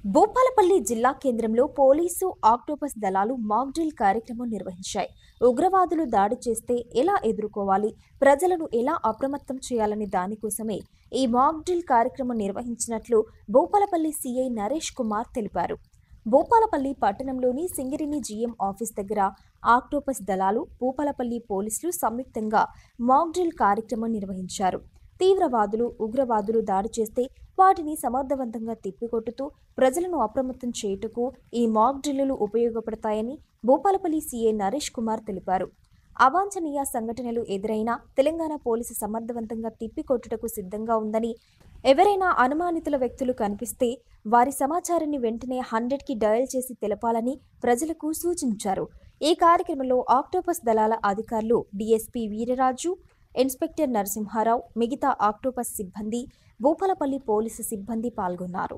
భూపాలపల్లి జిల్లా కేంద్రంలో police octopus దళాలు మాక్ డ్రిల్ కార్యక్రమం నిర్వహించాయి. ఉగ్రవాదులు దాడి చేస్తే ఎలా ఎదుర్కోవాలి, ప్రజలను ఎలా అప్రమత్తం చేయాలనే దానికోసమే ఈ మాక్ డ్రిల్ కార్యక్రమం నిర్వహించినట్లు భూపాలపల్లి సీఐ నరేష్ కుమార్ తెలిపారు. భూపాలపల్లి పట్టణంలోని సింగరేణి జీఎం ఆఫీస్ దగ్గర ఆక్టోపస్ దళాలు, భూపాలపల్లి పోలీసులు సంయుక్తంగా మాక్ డ్రిల్ కార్యక్రమం నిర్వహించారు. తీవ్రవాదులు, ఉగ్రవాదులు దాడి చేస్తే వాటిని సమర్థవంతంగా తిప్పికొట్టుతూ ప్రజలను అప్రమత్తం చేయుటకు ఈ మాక్ డ్రిల్లులు ఉపయోగపడతాయని భూపాలపల్లి సీఐ నరేష్ కుమార్ తెలిపారు. అవాంఛనీయ సంఘటనలు ఎదురైనా తెలంగాణ పోలీసు సమర్థవంతంగా తిప్పికొట్టుటకు సిద్ధంగా ఉందని, ఎవరైనా అనుమానితుల వ్యక్తులు కనిపిస్తే వారి సమాచారాన్ని వెంటనే 100కి డయల్ చేసి తెలపాలని ప్రజలకు సూచించారు. ఈ కార్యక్రమంలో ఆక్టోపస్ దళాల అధికారులు డీఎస్పీ వీరరాజు, ఇన్స్పెక్టర్ నరసింహారావు, మిగతా ఆక్టోపస్ సిబ్బంది, భూపాలపల్లి పోలీసు సిబ్బంది పాల్గొన్నారు.